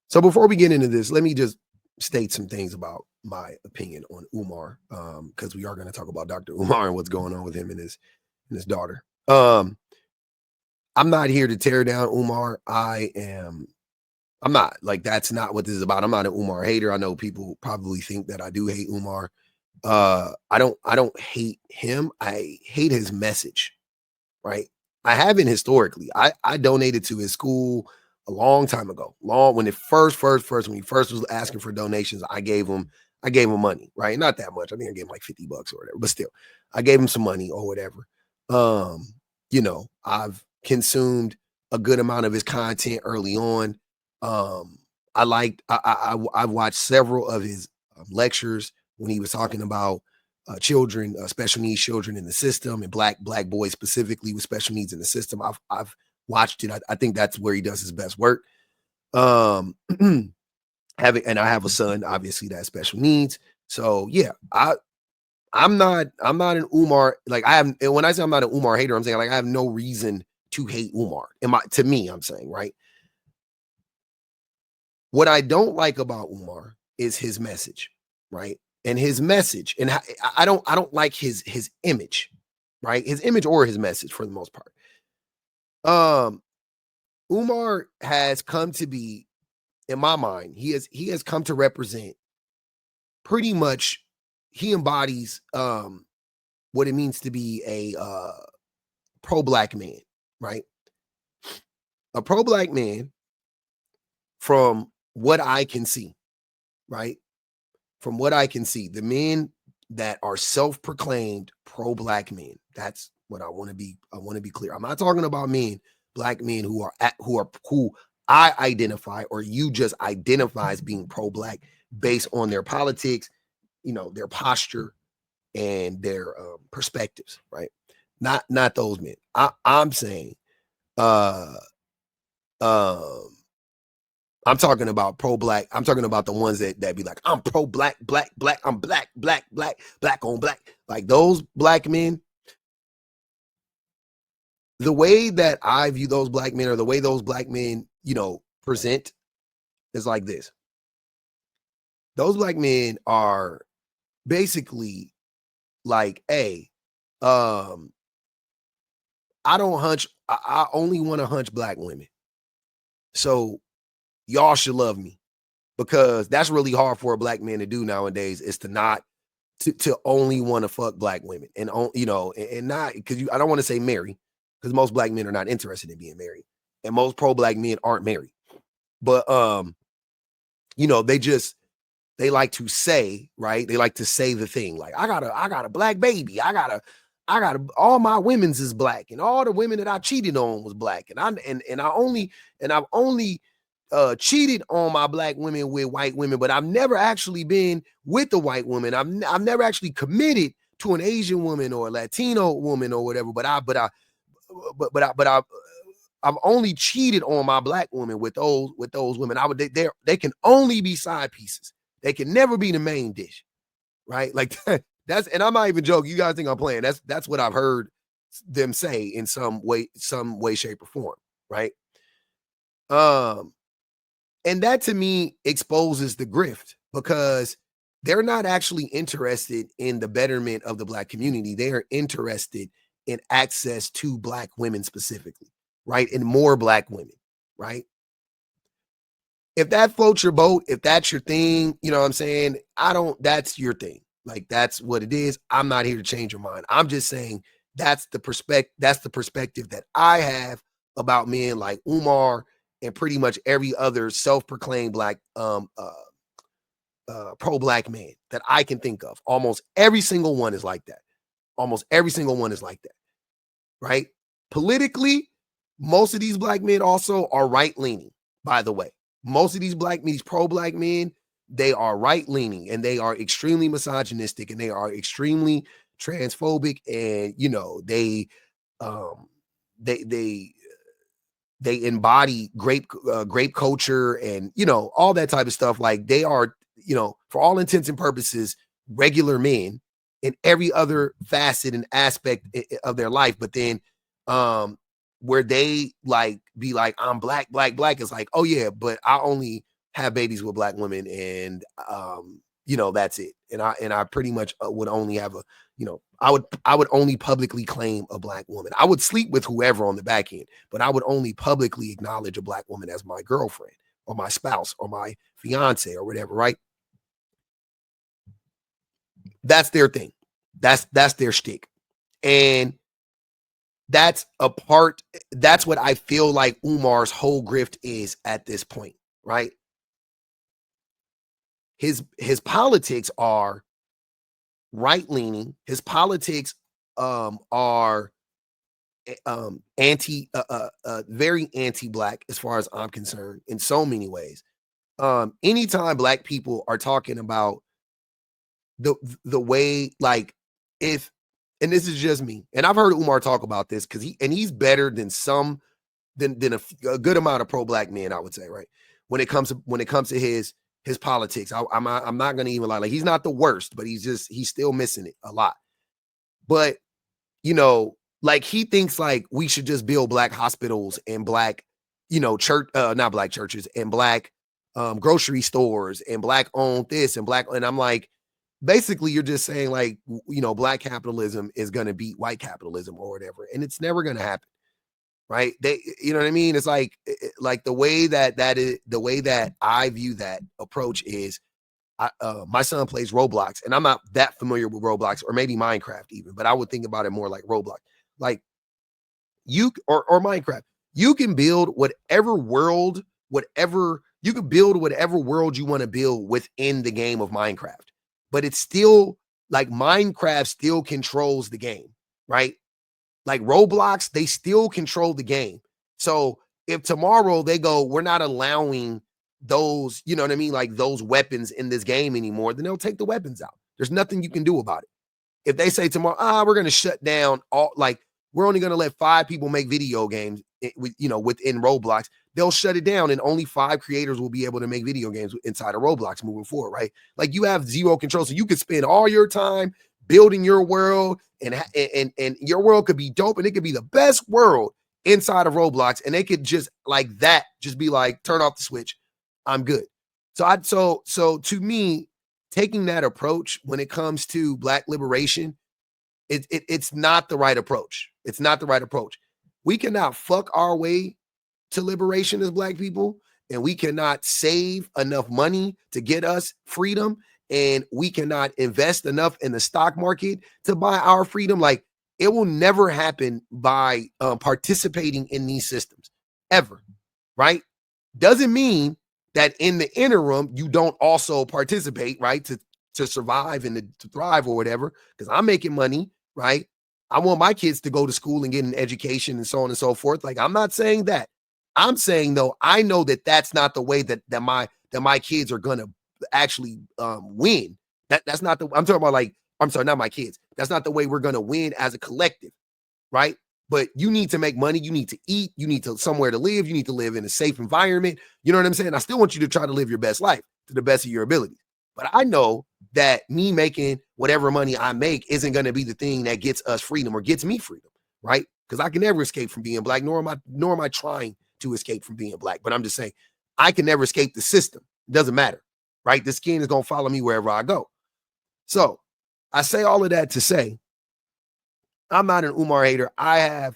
So before we get into this, let me just state some things about my opinion on Umar, because we are going to talk about Dr. Umar and what's going on with him and his daughter. I'm not here to tear down Umar. I'm not, like, that's not what this is about. I'm not an Umar hater. I know people probably think that I do hate Umar. I don't hate him. I hate his message, right? I haven't historically. I donated to his school a long time ago. When it first when he first was asking for donations, I gave him money, right? Not that much. I think I gave him like $50 or whatever, but still, I gave him some money or whatever. I've consumed a good amount of his content early on. I've watched several of his lectures when he was talking about children, special needs children in the system, and black boys specifically with special needs in the system. I've watched it. I think that's where he does his best work. I have a son, obviously, that has special needs. So yeah, I'm not an Umar, like, and when I say I'm not an Umar hater, I'm saying, like, I have no reason to hate Umar. To me, I'm saying, right? What I don't like about Umar is his message, right? And his message, and I don't like his image, right? His image or his message, for the most part. Umar has come to be, in my mind, he has come to represent pretty much, he embodies what it means to be a pro-black man, right? A pro-black man, from what I can see, right? From what I can see, the men that are self-proclaimed pro-black men, that's what I want to be. I want to be clear. I'm not talking about black men who I identify, or you just identify as being pro-black based on their politics, their posture and their perspectives, right? Not those men. I'm saying, I'm talking about pro-black. I'm talking about the ones that be like, I'm pro-black, black, I'm black on black. Like, those black men, the way that I view those black men, or the way those black men, present, is like this. Those black men are basically like, hey, I only want to hunch black women. So y'all should love me, because that's really hard for a black man to do nowadays, is to only want to fuck black women, and not, because I don't want to say marry, because most black men are not interested in being married, and most pro-black men aren't married. But they like to say, right? They like to say the thing, like, I got a black baby. I got all my women's is black, and all the women that I cheated on was black, and I've only cheated on my black women with white women, but I've never actually been with the white woman. I've never actually committed to an Asian woman or a Latino woman or whatever. I've only cheated on my black woman with those women. They can only be side pieces. They can never be the main dish, right? Like, and I'm not even joking. You guys think I'm playing? That's what I've heard them say in some way, shape, or form, right? And that, to me, exposes the grift, because they're not actually interested in the betterment of the black community. They are interested in access to black women specifically, right? And more black women, right? If that floats your boat, if that's your thing, you know what I'm saying? That's your thing. Like, that's what it is. I'm not here to change your mind. I'm just saying that's the perspective that I have about men like Umar and pretty much every other self-proclaimed black pro-black man that I can think of. Almost every single one is like that. Right? Politically, most of these black men also are right-leaning, by the way. Most of these pro-black men, they are right-leaning, and they are extremely misogynistic, and they are extremely transphobic, and they embody grape culture, and all that type of stuff. Like, they are, for all intents and purposes, regular men in every other facet and aspect of their life. But then where they like be like, I'm black is like, oh yeah, but I only have babies with black women, and that's it. And I pretty much would only have a, I would only publicly claim a black woman. I would sleep with whoever on the back end, but I would only publicly acknowledge a black woman as my girlfriend or my spouse or my fiance or whatever, right? That's their thing. That's their shtick. And that's a part, that's what I feel like Umar's whole grift is at this point, right? His politics are right leaning. His politics are anti very anti-black as far as I'm concerned in so many ways. Anytime black people are talking about the the way, like, if, and this is just me, and I've heard Umar talk about this because he's better than some, than a good amount of pro-black men, I would say, right? When it comes to his politics, I'm not gonna even lie, like, he's not the worst, but he's still missing it a lot. But like, he thinks like we should just build black hospitals and black, church, not black churches, and black grocery stores and black owned this and black, and I'm like, basically you're just saying like, black capitalism is going to beat white capitalism or whatever, and it's never going to happen, right? They, you know what I mean? It's like, the way that is the way that I view that approach is, my son plays Roblox, and I'm not that familiar with Roblox, or maybe Minecraft even, but I would think about it more like Roblox. Like, or Minecraft, you can build whatever world you want to build within the game of Minecraft. But it's still like Minecraft still controls the game, right? Like Roblox, they still control the game. So if tomorrow they go, we're not allowing those, you know what I mean, like those weapons in this game anymore, then they'll take the weapons out. There's nothing you can do about it. If they say tomorrow, we're going to shut down all, like, we're only going to let 5 people make video games, within Roblox, they'll shut it down, and only 5 creators will be able to make video games inside of Roblox moving forward, right? Like, you have zero control, so you could spend all your time building your world, and your world could be dope, and it could be the best world inside of Roblox, and they could just like that, just be like, turn off the switch, I'm good. So to me, taking that approach when it comes to black liberation, it's not the right approach. It's not the right approach. We cannot fuck our way to liberation as black people, and we cannot save enough money to get us freedom, and we cannot invest enough in the stock market to buy our freedom. Like, it will never happen by participating in these systems ever, right? Doesn't mean that in the interim you don't also participate, right, to survive and to thrive or whatever, because I'm making money, right? I want my kids to go to school and get an education and so on and so forth. Like, I'm not saying that. I'm saying, though, I know that that's not the way that my kids are gonna actually win. That's not the, I'm talking about, like, I'm sorry, not my kids. That's not the way we're gonna win as a collective, right? But you need to make money, you need to eat, you need to somewhere to live, you need to live in a safe environment. You know what I'm saying? I still want you to try to live your best life to the best of your ability. But I know that me making whatever money I make isn't going to be the thing that gets us freedom or gets me freedom, right? Because I can never escape from being black, nor am I trying to escape from being black. But I'm just saying, I can never escape the system. It doesn't matter, right? The skin is going to follow me wherever I go. So I say all of that to say, I'm not an Umar hater. I have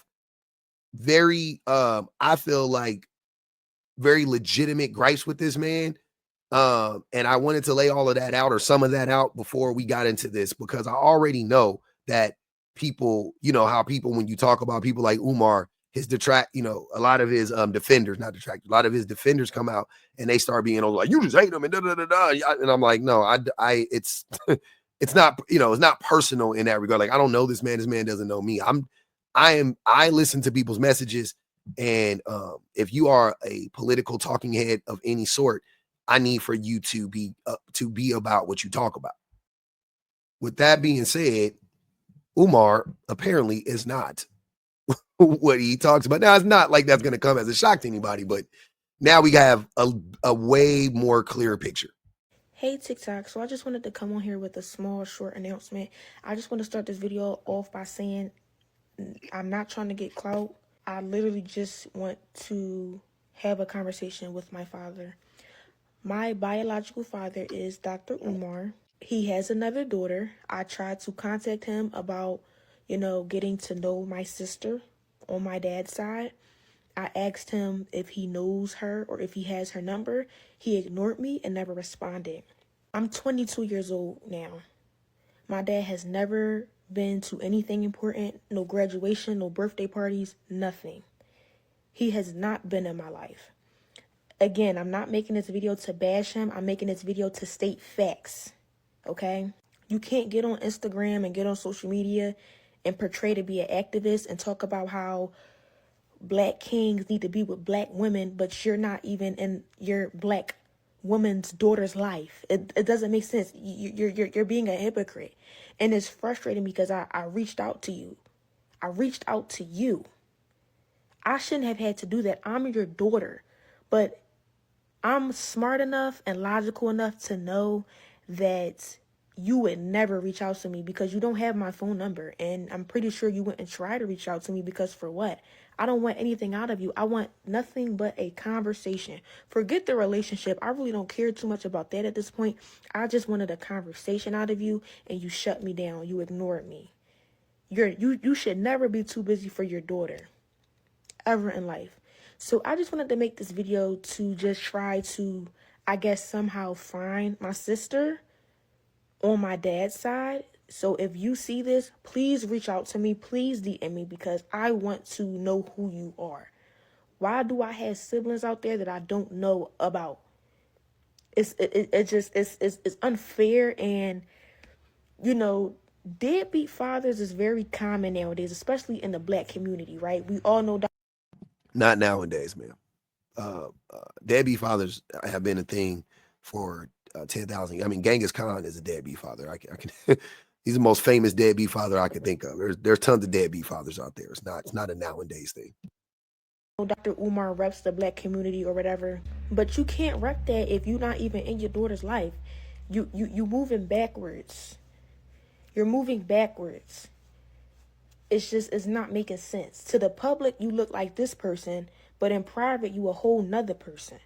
I feel like, very legitimate gripes with this man. And I wanted to lay all of that out, or some of that out, before we got into this, because I already know that people, how people, when you talk about people like Umar, his a lot of his defenders, not detractors, a lot of his defenders come out and they start being all like, you just hate him and da da da da. And I'm like, no, it's it's not, it's not personal in that regard. Like, I don't know this man. This man doesn't know me. I listen to people's messages, and if you are a political talking head of any sort, I need for you to be about what you talk about. With that being said, Umar apparently is not what he talks about. Now, it's not like that's going to come as a shock to anybody, but now we have a way more clear picture. Hey TikTok, so I just wanted to come on here with a small short announcement. I just want to start this video off by saying I'm not trying to get clout. I literally just want to have a conversation with my father. My biological father is Dr. Umar. He has another daughter. I tried to contact him about, getting to know my sister on my dad's side. I asked him if he knows her or if he has her number. He ignored me and never responded. I'm 22 years old now. My dad has never been to anything important, no graduation, no birthday parties, nothing. He has not been in my life. Again, I'm not making this video to bash him. I'm making this video to state facts, okay? You can't get on Instagram and get on social media and portray to be an activist and talk about how black kings need to be with black women, but you're not even in your black woman's daughter's life. It doesn't make sense. You're being a hypocrite. And it's frustrating because I reached out to you. I reached out to you. I shouldn't have had to do that. I'm your daughter. But I'm smart enough and logical enough to know that you would never reach out to me because you don't have my phone number. And I'm pretty sure you wouldn't try to reach out to me because for what? I don't want anything out of you. I want nothing but a conversation. Forget the relationship. I really don't care too much about that at this point. I just wanted a conversation out of you and you shut me down. You ignored me. You should never be too busy for your daughter ever in life. So I just wanted to make this video to just try to, I guess, somehow find my sister on my dad's side. So if you see this, please reach out to me. Please DM me because I want to know who you are. Why do I have siblings out there that I don't know about? It's unfair, and deadbeat fathers is very common nowadays, especially in the black community, right? We all know. Not nowadays, man. Deadbeat fathers have been a thing for 10,000. I mean, Genghis Khan is a deadbeat father. I can he's the most famous deadbeat father I can think of. There's tons of deadbeat fathers out there. It's not a nowadays thing. Dr. Umar reps the black community or whatever, but you can't rep that if you're not even in your daughter's life. You moving backwards. You're moving backwards. It's not making sense. To the public, you look like this person, but in private, you a whole nother person.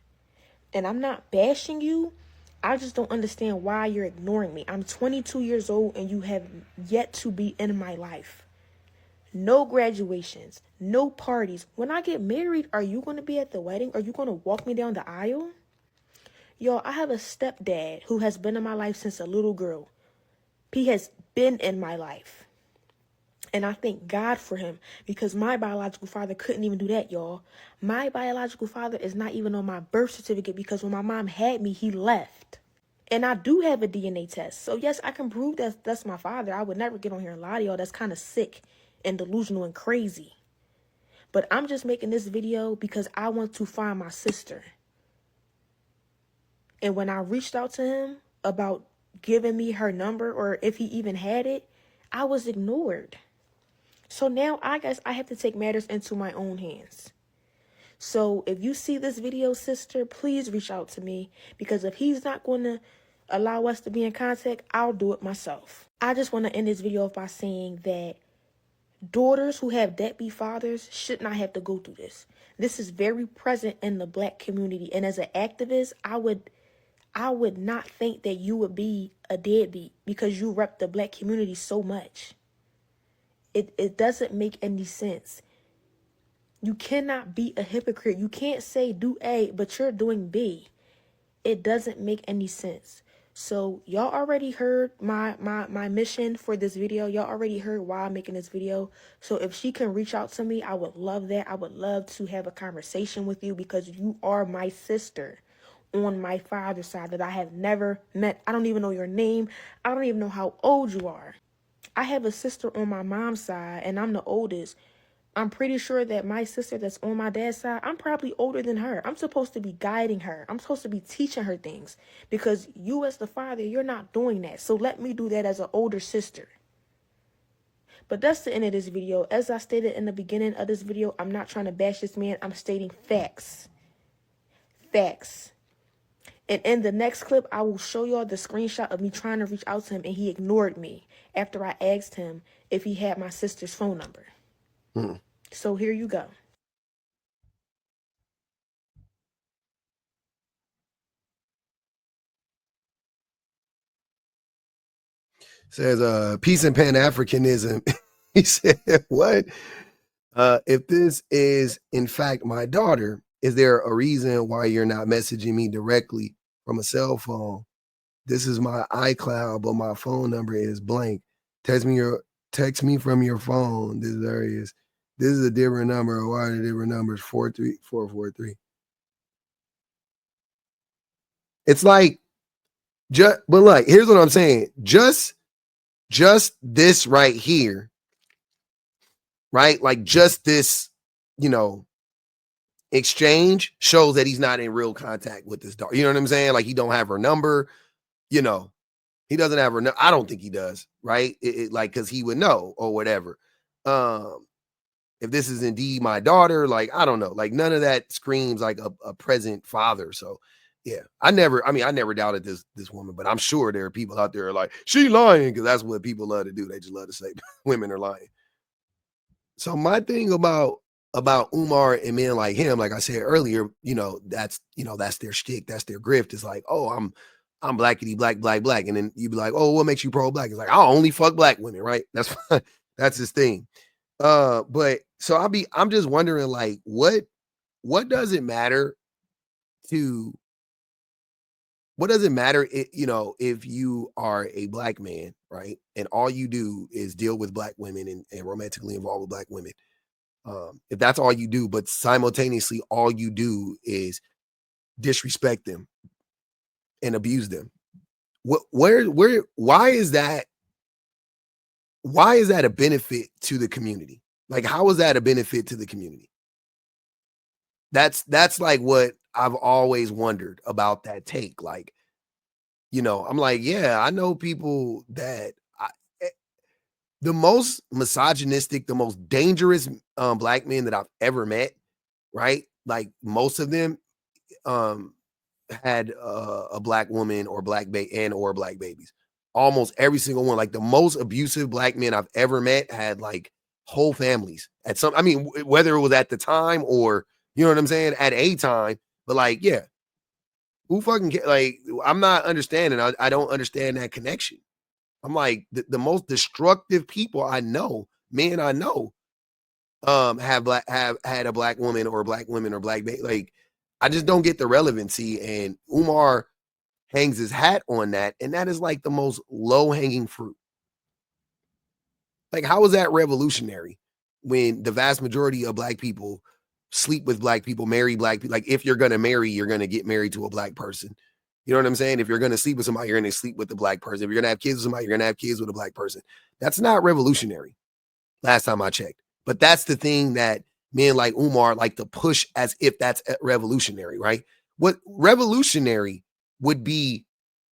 And I'm not bashing you. I just don't understand why you're ignoring me. I'm 22 years old and you have yet to be in my life. No graduations, no parties. When I get married, are you going to be at the wedding? Are you going to walk me down the aisle? Y'all, I have a stepdad who has been in my life since a little girl. He has been in my life. And I thank God for him because my biological father couldn't even do that, y'all. My biological father is not even on my birth certificate because when my mom had me, he left. And I do have a DNA test. So, yes, I can prove that that's my father. I would never get on here and lie to y'all. That's kind of sick and delusional and crazy. But I'm just making this video because I want to find my sister. And when I reached out to him about giving me her number or if he even had it, I was ignored. So now I guess I have to take matters into my own hands. So if you see this video, sister, please reach out to me because if he's not going to allow us to be in contact, I'll do it myself. I just want to end this video off by saying that daughters who have deadbeat fathers should not have to go through this. This is very present in the black community. And as an activist, I would not think that you would be a deadbeat because you rep the black community so much. It doesn't make any sense. You cannot be a hypocrite. You can't say do A, but you're doing B. It doesn't make any sense. So y'all already heard my mission for this video. Y'all already heard why I'm making this video. So if she can reach out to me, I would love that. I would love to have a conversation with you because you are my sister on my father's side that I have never met. I don't even know your name. I don't even know how old you are. I have a sister on my mom's side and I'm the oldest. I'm pretty sure that my sister that's on my dad's side, I'm probably older than her. I'm supposed to be guiding her. I'm supposed to be teaching her things because you as the father, you're not doing that. So let me do that as an older sister. But that's the end of this video. As I stated in the beginning of this video, I'm not trying to bash this man. I'm stating facts. Facts. And in the next clip, I will show y'all the screenshot of me trying to reach out to him and he ignored me after I asked him if he had my sister's phone number. So here you go. Says peace and Pan-Africanism. He said, what? If this is in fact my daughter, is there a reason why you're not messaging me directly from a cell phone? This is my iCloud, but my phone number is blank. Text me from your phone. This is a different number. Why are the different numbers? 43443. It's like but like, here's what I'm saying. Just this right here, right? Like just this, exchange shows that he's not in real contact with this daughter. You know what I'm saying? Like he don't have her number, you know. He doesn't have her. I don't think he does, right? Like, because he would know or whatever. If this is indeed my daughter, like, I don't know. Like, none of that screams like a present father. So, yeah, I never doubted this woman, but I'm sure there are people out there like, she lying, because that's what people love to do. They just love to say women are lying. So my thing about Umar and men like him, like I said earlier, that's their shtick, that's their grift. It's like, oh, I'm blackity black, and then you be like, oh, what makes you pro black? It's like, I'll only fuck black women, right? That's his thing. But so I'm just wondering, like, what does it matter to if you are a black man, right? And all you do is deal with black women and romantically involved with black women. If that's all you do, but simultaneously all you do is disrespect them and abuse them. Why is that a benefit to the community? Like, how is that a benefit to the community? That's like what I've always wondered about that take. Like, I'm like, yeah, I know people that the most misogynistic, the most dangerous black men that I've ever met, right? Like most of them had a black woman or black babies. Almost every single one. Like the most abusive black men I've ever met had like whole families at some. I mean, whether it was at the time or you know what I'm saying, at a time. But like, yeah, who fucking like? I'm not understanding. I don't understand that connection. I'm like the most destructive people I know, men I know, have had a black woman or black women or black baby. Like, I just don't get the relevancy. And Umar hangs his hat on that, and that is like the most low hanging fruit. Like, how is that revolutionary when the vast majority of black people sleep with black people, marry black people? Like, if you're gonna marry, you're gonna get married to a black person. You know what I'm saying? If you're gonna sleep with somebody, you're gonna sleep with the black person. If you're gonna have kids with somebody, you're gonna have kids with a black person. That's not revolutionary. Last time I checked. But that's the thing that men like Umar like to push as if that's revolutionary, right? What revolutionary would be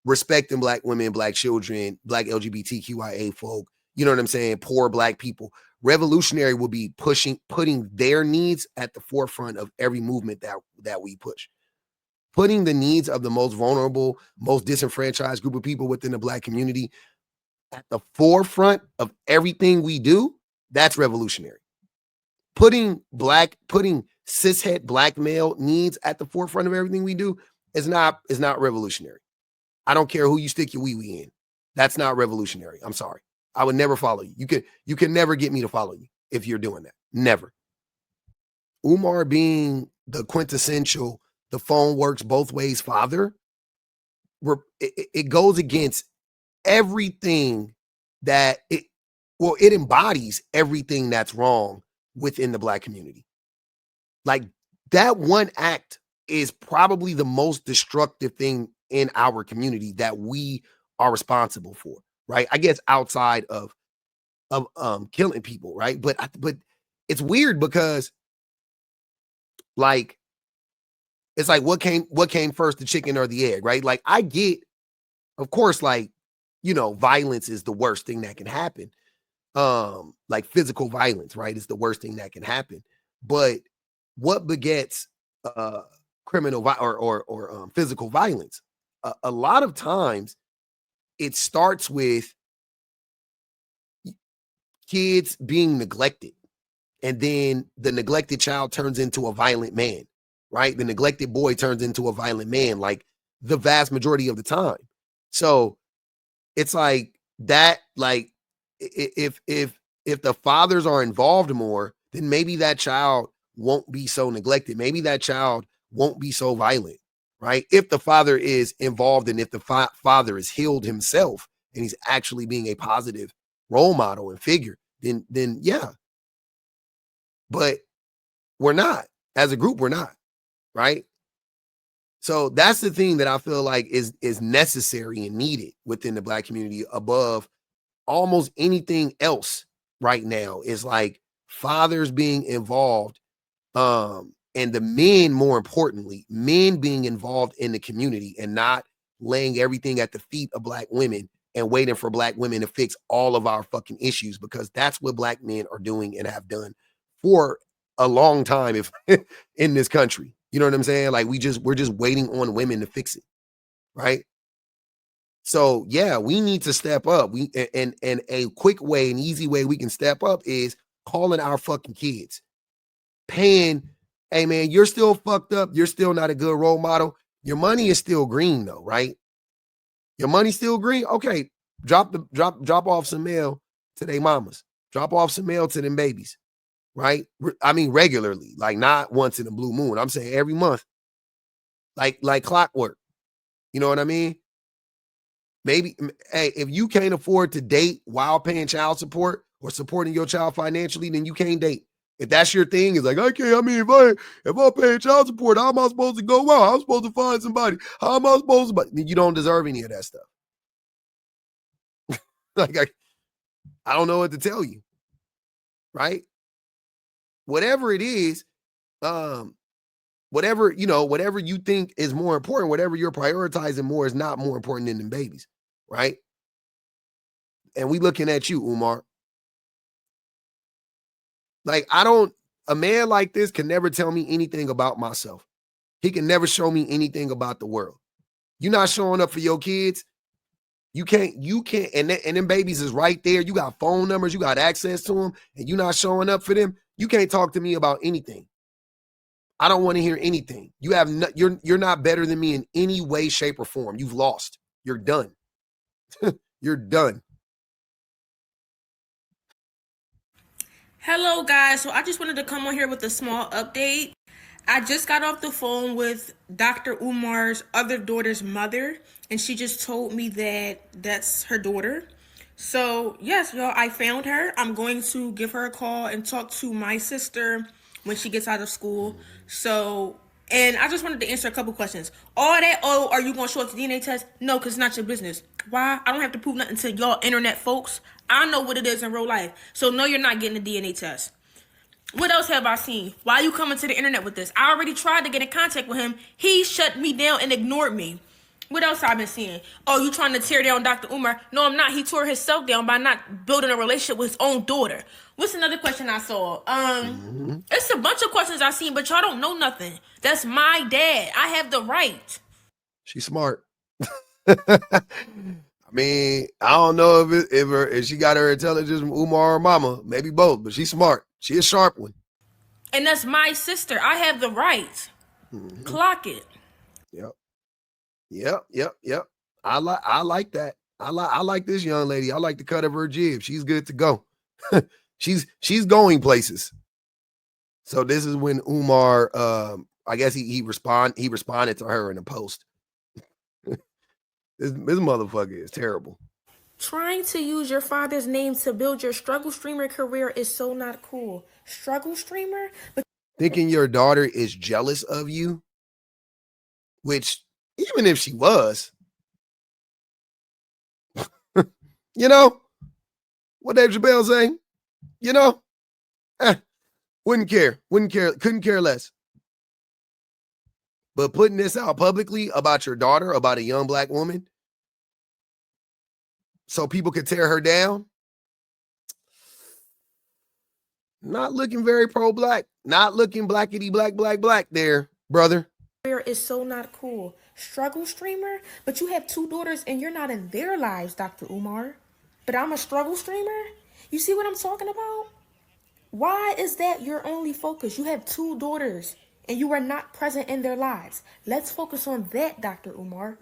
respecting black women, black children, black LGBTQIA folk, you know what I'm saying? Poor black people. Revolutionary would be putting their needs at the forefront of every movement that we push. Putting the needs of the most vulnerable, most disenfranchised group of people within the black community at the forefront of everything we do, that's revolutionary. Putting cishet black male needs at the forefront of everything we do is not revolutionary. I don't care who you stick your wee-wee in. That's not revolutionary. I'm sorry. I would never follow you. You can never get me to follow you if you're doing that. Never. Umar being the quintessential, the phone works both ways father, it goes against everything that it embodies everything that's wrong within the black community. Like, that one act is probably the most destructive thing in our community that we are responsible for, right? I guess outside of killing people, right? But it's weird because like it's like what came first, the chicken or the egg, right? Like, I get, of course, like, violence is the worst thing that can happen. Like physical violence, right? Is the worst thing that can happen. But what begets criminal or physical violence? A lot of times it starts with kids being neglected, and then the neglected child turns into a violent man, right? The neglected boy turns into a violent man, like the vast majority of the time. So it's like that like if the fathers are involved more, then maybe that child won't be so neglected. Maybe that child won't be so violent, right? If the father is involved and if the father is healed himself and he's actually being a positive role model and figure, then yeah. But we're not. As a group, we're not, right? So that's the thing that I feel like is necessary and needed within the Black community above almost anything else right now is like fathers being involved, and the men, more importantly, men being involved in the community and not laying everything at the feet of Black women and waiting for Black women to fix all of our fucking issues, because that's what Black men are doing and have done for a long time if in this country. You know what I'm saying? Like we're just waiting on women to fix it, right? So yeah, we need to step up. And a quick way, an easy way we can step up is calling our fucking kids, paying. Hey man, you're still fucked up. You're still not a good role model. Your money is still green though, right? Your money's still green. Okay, drop off some mail to their mamas. Drop off some mail to them babies, right? I mean regularly, like not once in a blue moon. I'm saying every month, like clockwork. You know what I mean? Maybe, hey, if you can't afford to date while paying child support or supporting your child financially, then you can't date. If that's your thing, it's like, okay, I mean, if I'm paying child support, how am I supposed to go out? I'm supposed to find somebody. How am I supposed to? But you don't deserve any of that stuff. Like, I don't know what to tell you, right? Whatever it is, whatever, whatever you think is more important, whatever you're prioritizing more is not more important than them babies, right? And we looking at you, Umar. Like, a man like this can never tell me anything about myself. He can never show me anything about the world. You're not showing up for your kids. You can't, and them babies is right there. You got phone numbers, you got access to them, and you're not showing up for them. You can't talk to me about anything. I don't want to hear anything. You're not better than me in any way, shape, or form. You've lost. You're done. You're done. Hello, guys. So I just wanted to come on here with a small update. I just got off the phone with Dr. Umar's other daughter's mother, and she just told me that that's her daughter. So, yes, y'all, I found her. I'm going to give her a call and talk to my sister when she gets out of school. So, and I just wanted to answer a couple questions. All that, oh, are you going to show up to DNA test? No, because it's not your business. Why? I don't have to prove nothing to y'all internet folks. I know what it is in real life. So, no, you're not getting a DNA test. What else have I seen? Why are you coming to the internet with this? I already tried to get in contact with him. He shut me down and ignored me. What else have I been seeing? Oh, you trying to tear down Dr. Umar? No, I'm not. He tore himself down by not building a relationship with his own daughter. What's another question I saw? It's a bunch of questions I seen, but y'all don't know nothing. That's my dad. I have the right. She's smart. I mean, I don't know if she got her intelligence from Umar or Mama, maybe both, but she's smart. She a sharp one. And that's my sister. I have the right. Clock it. Yep. Yep. I like that. I like this young lady. I like the cut of her jib. She's good to go. she's going places. So this is when Umar, I guess he responded to her in a post. This motherfucker is terrible. Trying to use your father's name to build your struggle streamer career is so not cool. Struggle streamer? But Thinking your daughter is jealous of you, which even if she was, you know, what Dave Chappelle saying, you know, wouldn't care, couldn't care less. But putting this out publicly about your daughter, about a young Black woman, so people could tear her down, not looking very pro-Black, not looking blackity black there, brother. is so not cool. Struggle streamer? But you have two daughters and you're not in their lives, Dr. Umar. But I'm a struggle streamer? You see what I'm talking about? Why is that your only focus? You have two daughters and you are not present in their lives. Let's focus on that, Dr. Umar.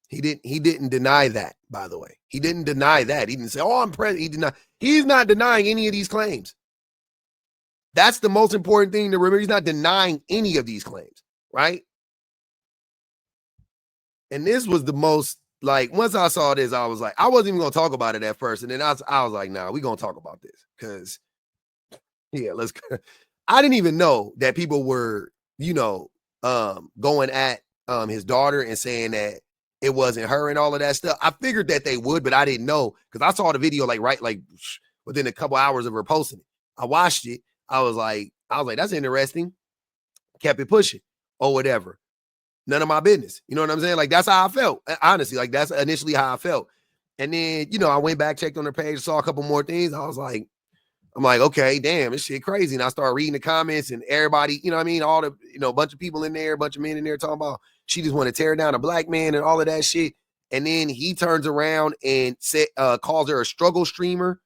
He didn't deny that, by the way. He didn't deny that. He didn't say, "Oh, I'm present." He's not denying any of these claims. That's the most important thing to remember. He's not denying any of these claims, right? And this was the most, like, once I saw this, I was like, I wasn't even gonna talk about it at first. And then I was like, nah, we're gonna talk about this. Cause yeah, let's I didn't even know that people were, going at his daughter and saying that it wasn't her and all of that stuff. I figured that they would, but I didn't know because I saw the video like within a couple hours of her posting it. I watched it. I was like, that's interesting. Kept it pushing or whatever. None of my business. You know what I'm saying? Like, that's how I felt. Honestly, like, that's initially how I felt. And then, I went back, checked on their page, saw a couple more things. I'm like, okay, damn, this shit crazy. And I started reading the comments and everybody, you know what I mean? All the, a bunch of people in there, a bunch of men in there talking about she just want to tear down a black man and all of that shit. And then he turns around and calls her a struggle streamer.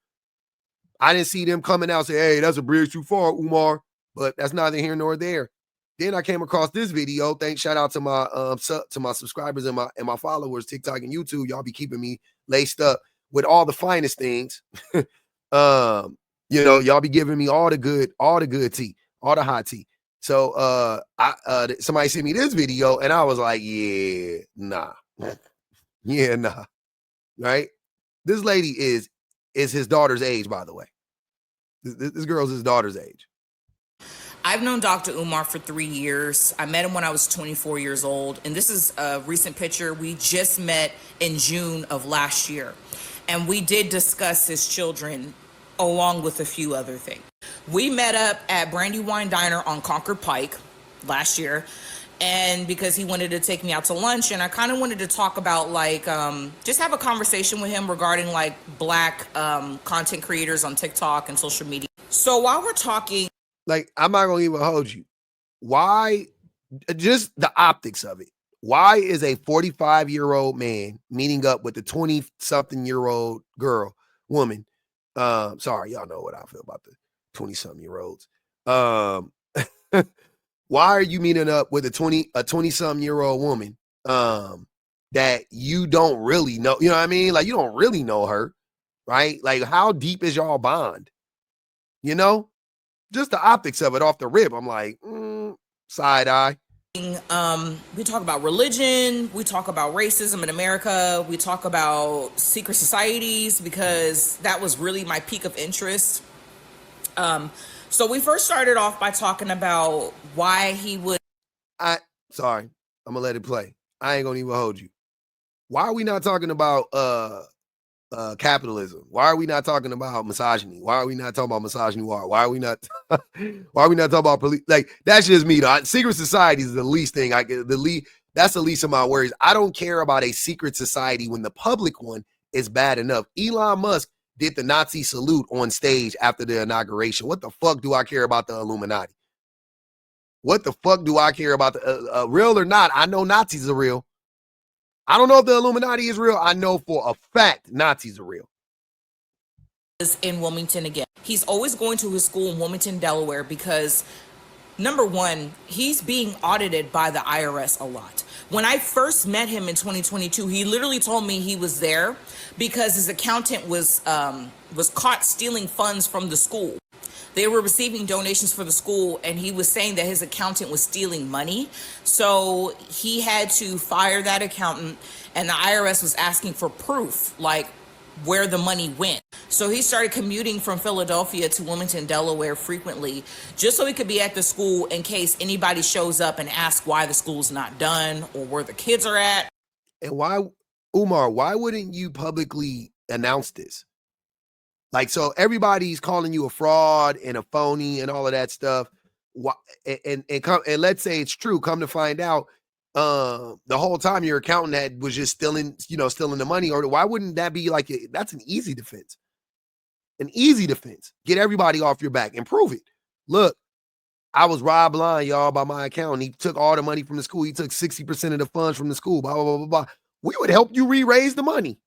I didn't see them coming out and say, hey, that's a bridge too far, Umar. But that's neither here nor there. Then I came across this video. Shout out to my subscribers and my followers, TikTok and YouTube. Y'all be keeping me laced up with all the finest things. Y'all be giving me all the good tea, all the hot tea. So somebody sent me this video and I was like, yeah, nah. Yeah, nah. Right? This lady is his daughter's age, by the way. This girl's his daughter's age. I've known Dr. Umar for 3 years. I met him when I was 24 years old. And this is a recent picture. We just met in June of last year. And we did discuss his children along with a few other things. We met up at Brandywine Diner on Concord Pike last year. And because he wanted to take me out to lunch, and I kind of wanted to talk about just have a conversation with him regarding black content creators on TikTok and social media. So while we're talking, I'm not gonna even hold you. Why? Just the optics of it. Why is a 45-year-old man meeting up with a 20-something-year-old woman? Sorry, y'all know what I feel about the 20-something-year-olds. Why are you meeting up with a 20-something-year-old woman that you don't really know? You know what I mean? Like, you don't really know her, right? Like, how deep is y'all bond? Just the optics of it off the rip. I'm like, side eye. We talk about religion. We talk about racism in America. We talk about secret societies because that was really my peak of interest. So we first started off by talking about why he would. Sorry, I'm gonna let it play. I ain't gonna even hold you. Why are we not talking about capitalism? Why are we not talking about misogyny? Why are we not talking about misogyny? Why are we not? Why are we not talking about police? Like, that's just me. Though. Secret society is the least thing I get. That's the least of my worries. I don't care about a secret society when the public one is bad enough. Elon Musk did the Nazi salute on stage after the inauguration. What the fuck do I care about the Illuminati? What the fuck do I care about the real or not? I know Nazis are real. I don't know if the Illuminati is real. I know for a fact Nazis are real. In Wilmington again. He's always going to his school in Wilmington, Delaware, because number one, he's being audited by the IRS a lot. When I first met him in 2022, he literally told me he was there because his accountant was caught stealing funds from the school. They were receiving donations for the school, and he was saying that his accountant was stealing money. So he had to fire that accountant, and the IRS was asking for proof, like where the money went. So he started commuting from Philadelphia to Wilmington, Delaware frequently, just so he could be at the school in case anybody shows up and asks why the school's not done or where the kids are at. And why, Umar, why wouldn't you publicly announce this? Like, so everybody's calling you a fraud and a phony and all of that stuff. And let's say it's true. Come to find out, the whole time your accountant was just stealing the money. Or why wouldn't that be that's an easy defense? An easy defense. Get everybody off your back and prove it. Look, I was robbed blind, y'all, by my accountant. He took all the money from the school. He took 60% of the funds from the school. Blah, blah, blah, blah, blah. We would help you re-raise the money.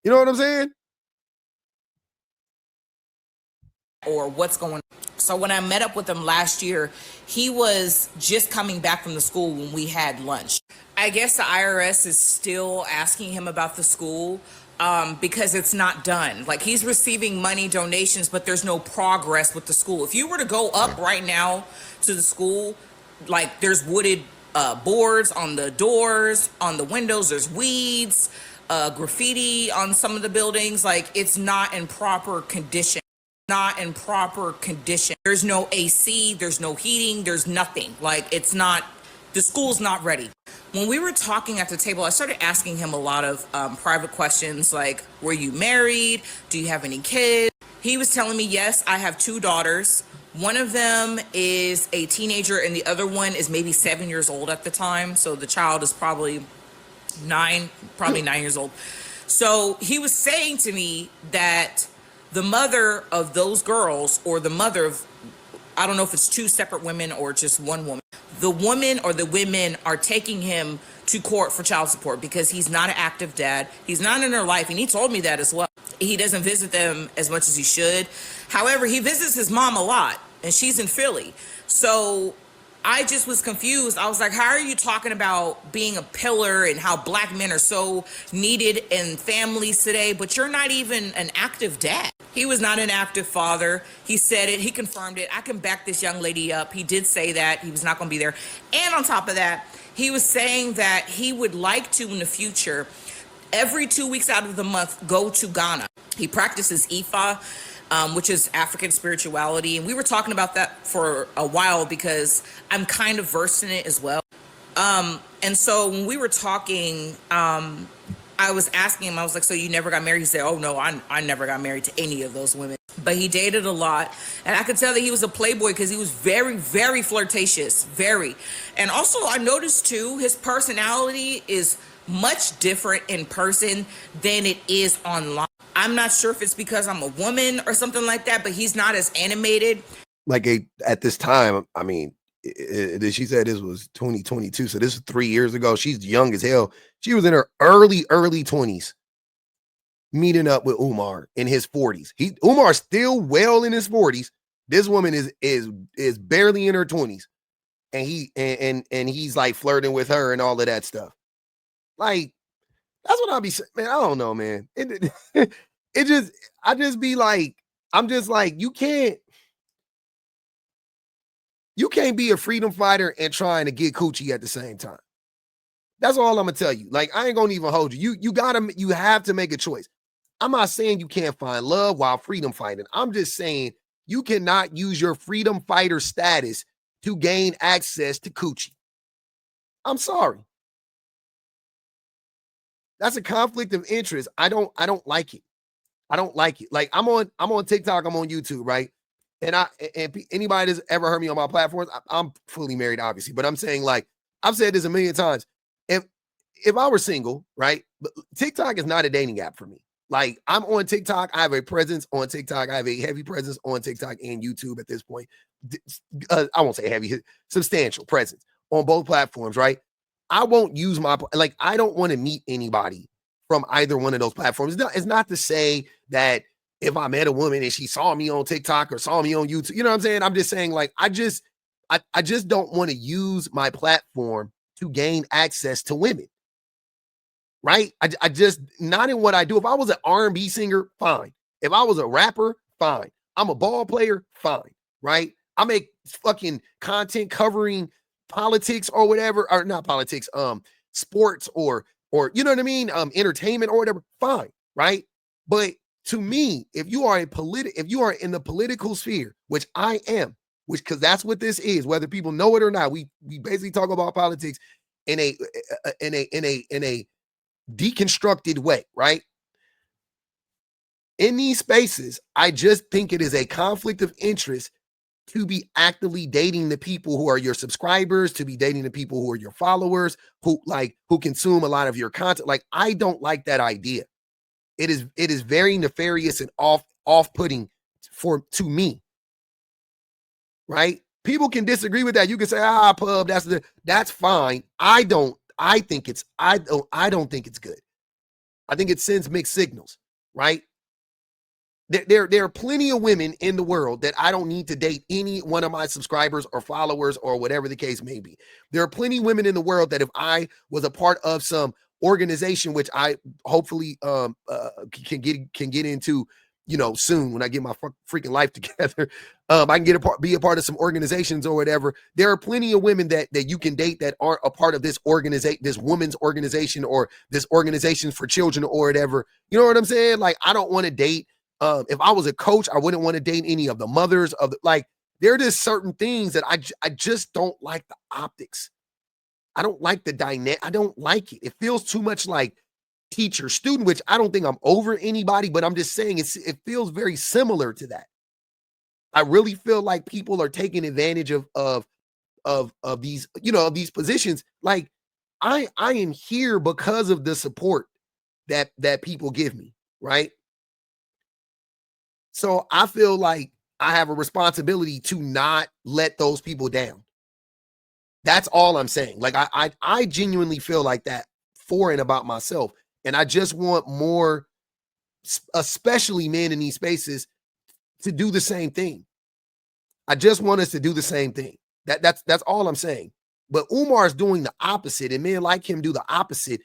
You know what I'm saying? or what's going on. So when I met up with him last year, he was just coming back from the school when we had lunch. I guess the IRS is still asking him about the school because it's not done. Like, he's receiving money, donations, but there's no progress with the school. If you were to go up right now to the school, like, there's wooded boards on the doors, on the windows, there's weeds, graffiti on some of the buildings. Like, it's not in proper condition. Not in proper condition. There's no AC, there's no heating, there's nothing. Like, it's not, the school's not ready. When we were talking at the table, I started asking him a lot of private questions, like, were you married? Do you have any kids? He was telling me, yes, I have 2 daughters. One of them is a teenager and the other one is maybe 7 years old at the time. So the child is probably 9 years old. So he was saying to me that the mother of those girls, or the mother of, I don't know if it's 2 separate women or just one woman, the woman or the women are taking him to court for child support because he's not an active dad. He's not in their life, and he told me that as well. He doesn't visit them as much as he should. However, he visits his mom a lot, and she's in Philly. So I just was confused. I was like, how are you talking about being a pillar and how Black men are so needed in families today, but you're not even an active dad? He was not an active father. He said it. He confirmed it. I can back this young lady up. He did say that he was not going to be there. And on top of that, he was saying that he would like to, in the future, every 2 weeks out of the month, go to Ghana. He practices Ifa, which is African spirituality. And we were talking about that for a while because I'm kind of versed in it as well. And so when we were talking, I was asking him, I was like, so you never got married? He said, oh no, I never got married to any of those women. But he dated a lot. And I could tell that he was a playboy because he was very, very flirtatious, very. And also I noticed too, his personality is much different in person than it is online. I'm not sure if it's because I'm a woman or something like that, but he's not as animated. Like at this time, I mean, she said this was 2022, so this is 3 years ago. She's young as hell. She was in her early 20s, meeting up with Umar in his 40s. Umar's still well in his 40s. This woman is barely in her 20s, and he's like flirting with her and all of that stuff. Like, that's what I'll be saying, man. I don't know, man. I just be like, I'm just like, you can't be a freedom fighter and trying to get coochie at the same time. That's all I'm gonna tell you. Like, I ain't gonna even hold you. You have to make a choice. I'm not saying you can't find love while freedom fighting. I'm just saying you cannot use your freedom fighter status to gain access to coochie. I'm sorry. That's a conflict of interest. I don't like it. I don't like it. Like, I'm on TikTok, I'm on YouTube, right? And anybody that's ever heard me on my platforms, I'm fully married, obviously, but I'm saying, like, I've said this a million times. If I were single, right? TikTok is not a dating app for me. Like, I'm on TikTok. I have a presence on TikTok. I have a heavy presence on TikTok and YouTube at this point. I won't say heavy, substantial presence on both platforms, right? I won't use I don't want to meet anybody from either one of those platforms. It's not to say that if I met a woman and she saw me on TikTok or saw me on YouTube, you know what I'm saying? I'm just saying, like, I just don't want to use my platform to gain access to women. Right? I just, not in what I do. If I was an R&B singer, fine. If I was a rapper, fine. I'm a ball player, fine. Right? I make fucking content covering politics or whatever, or not politics, sports or you know what I mean? Entertainment or whatever, fine. Right? But to me, if you are in the political sphere, which I am, because that's what this is, whether people know it or not, we basically talk about politics in a deconstructed way, right? In these spaces, I just think it is a conflict of interest to be actively dating the people who are your subscribers, to be dating the people who are your followers, who consume a lot of your content. Like, I don't like that idea. It is very nefarious and off-putting to me. Right? People can disagree with that. You can say, pub, that's fine. I don't think it's good. I think it sends mixed signals, right? There are plenty of women in the world that I don't need to date any one of my subscribers or followers or whatever the case may be. There are plenty of women in the world that if I was a part of some organization, which I hopefully can get into, soon when I get my freaking life together, I can be a part of some organizations or whatever. There are plenty of women that you can date that aren't a part of this women's organization or this organization for children or whatever. You know what I'm saying? Like, I don't want to date. If I was a coach, I wouldn't want to date any of the mothers of there are just certain things that I just don't like the optics. I don't like the dynamic. I don't like it. It feels too much like teacher student, which I don't think I'm over anybody, but I'm just saying it feels very similar to that. I really feel like people are taking advantage of these, of these positions. Like, I am here because of the support that people give me, right? So I feel like I have a responsibility to not let those people down. That's all I'm saying. Like, I genuinely feel like that for and about myself. And I just want more, especially men in these spaces, to do the same thing. I just want us to do the same thing. That's all I'm saying. But Umar is doing the opposite, and men like him do the opposite.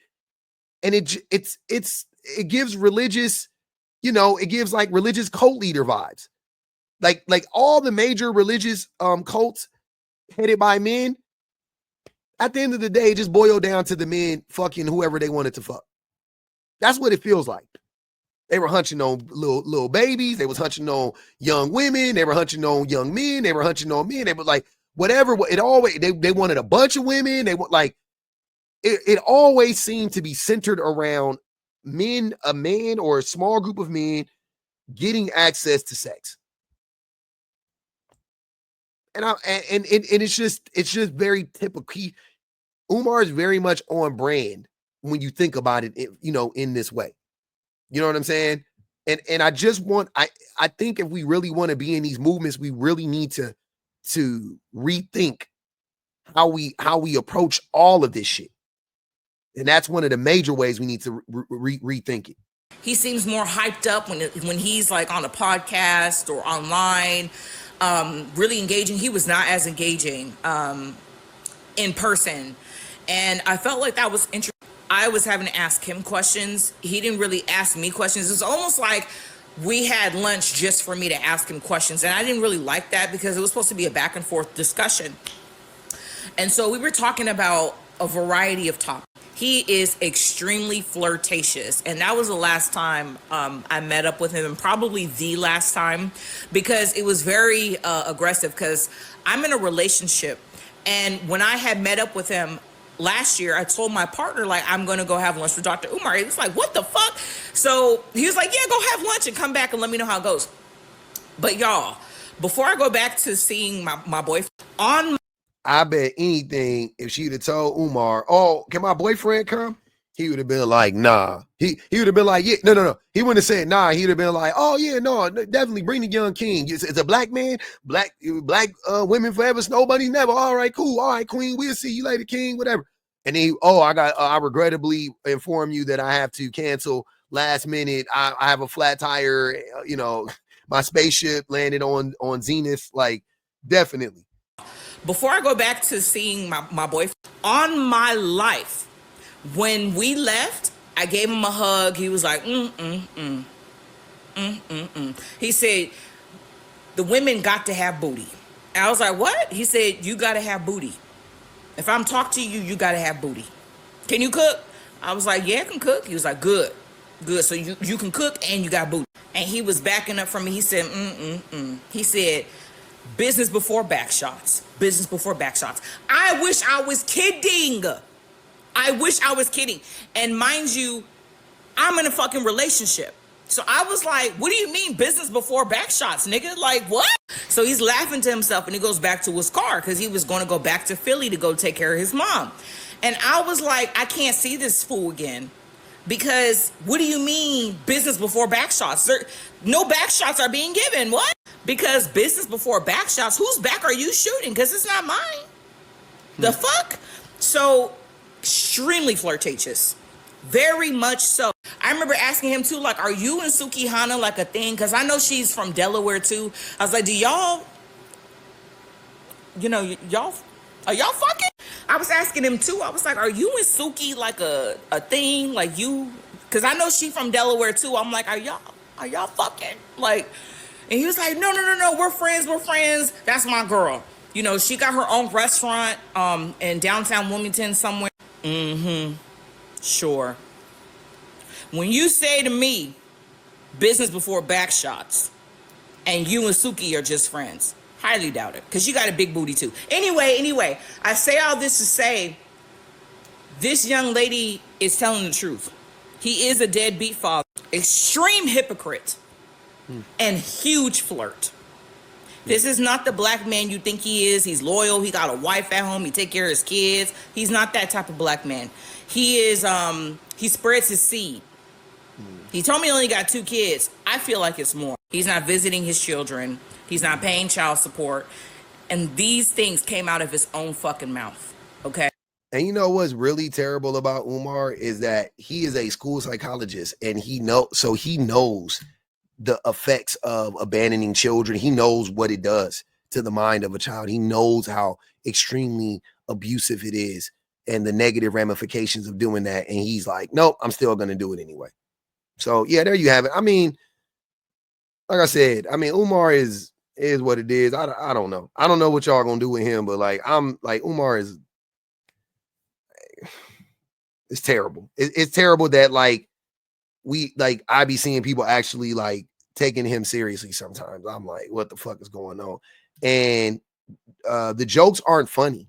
And it gives religious, it gives like religious cult leader vibes. Like all the major religious cults headed by men, at the end of the day, just boil down to the men fucking whoever they wanted to fuck. That's what it feels like. They were hunching on little babies. They was hunching on young women. They were hunching on young men. They were hunching on men. They were like, whatever. It always, they wanted a bunch of women. They want it always seemed to be centered around a man or a small group of men getting access to sex. And it's just very typical. Umar is very much on brand when you think about it, in this way. You know what I'm saying? And I just want, I think if we really want to be in these movements, we really need to rethink how we approach all of this shit. And that's one of the major ways we need to rethink it. He seems more hyped up when he's like on a podcast or online, really engaging. He was not as engaging in person. And I felt like that was interesting. I was having to ask him questions. He didn't really ask me questions. It's almost like we had lunch just for me to ask him questions. And I didn't really like that because it was supposed to be a back and forth discussion. And so we were talking about a variety of topics. He is extremely flirtatious. And that was the last time I met up with him, and probably the last time, because it was very aggressive, because I'm in a relationship. And when I had met up with him last year, I told my partner, like, I'm going to go have lunch with Dr. Umar. He was like, what the fuck? So he was like, yeah, go have lunch and come back and let me know how it goes. But y'all, before I go back to seeing my boyfriend I bet anything if she'd have told Umar, oh, can my boyfriend come? He would have been like, nah. He would have been like, yeah, no. He wouldn't have said nah. He'd have been like, oh yeah, no, definitely bring the young king. It's a black man, black women forever, nobody never. All right, cool. All right, queen, we'll see you later, king, whatever. And then, I regrettably inform you that I have to cancel last minute. I have a flat tire. My spaceship landed on Zenith. Like, definitely. Before I go back to seeing my boyfriend, on my life, when we left, I gave him a hug. He was like, He said, the women got to have booty. And I was like, what? He said, you got to have booty. If I'm talking to you, you got to have booty. Can you cook? I was like, yeah, I can cook. He was like, good. So you can cook and you got booty. And he was backing up from me. He said, He said, business before back shots. Business before back shots. I wish I was kidding. And mind you, I'm in a fucking relationship. So I was like, what do you mean business before back shots, nigga? Like, what? So he's laughing to himself and he goes back to his car because he was going to go back to Philly to go take care of his mom. And I was like, I can't see this fool again. Because what do you mean business before back shots? No back shots are being given. What? Because business before back shots, whose back are you shooting? Because it's not mine. The fuck? So extremely flirtatious. Very much so. I remember asking him too, like, are you and Suki Hana like a thing? Because I know she's from Delaware too. I was like, do y'all, y'all, are y'all fucking? I was asking him too. I was like, are you and Suki like a thing? Like you, because I know she from Delaware too. I'm like, are y'all fucking? Like, and he was like, no, we're friends, That's my girl. She got her own restaurant in downtown Wilmington somewhere. Sure. When you say to me, business before back shots, and you and Suki are just friends, highly doubt it, because you got a big booty too. Anyway, I say all this to say, this young lady is telling the truth. He is a deadbeat father, extreme hypocrite, and huge flirt. This is not the black man you think he is. He's loyal. He got a wife at home. He take care of his kids. He's not that type of black man. He is, he spreads his seed. He told me he only got 2 kids. I feel like it's more. He's not visiting his children. He's not paying child support. And these things came out of his own fucking mouth. Okay? And you know what's really terrible about Umar is that he is a school psychologist, and he knows the effects of abandoning children. He knows what it does to the mind of a child. He knows how extremely abusive it is and the negative ramifications of doing that. And he's like, nope, I'm still going to do it anyway. So yeah, there you have it. I mean, like I said, Umar is what it is. I don't know. I don't know what y'all gonna do with him, but like, I'm like, Umar is, it's terrible. It's terrible that like I be seeing people actually like taking him seriously sometimes. I'm like, what the fuck is going on? And the jokes aren't funny.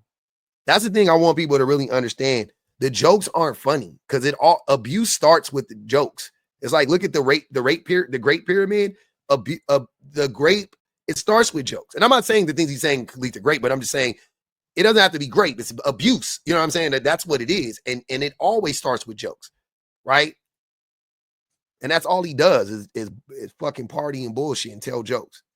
That's the thing I want people to really understand. The jokes aren't funny because abuse starts with the jokes. It's like, look at the Great Pyramid. It starts with jokes. And I'm not saying the things he's saying lead to great, but I'm just saying it doesn't have to be great. It's abuse. You know what I'm saying? That's what it is. And it always starts with jokes, right? And that's all he does is fucking party and bullshit and tell jokes.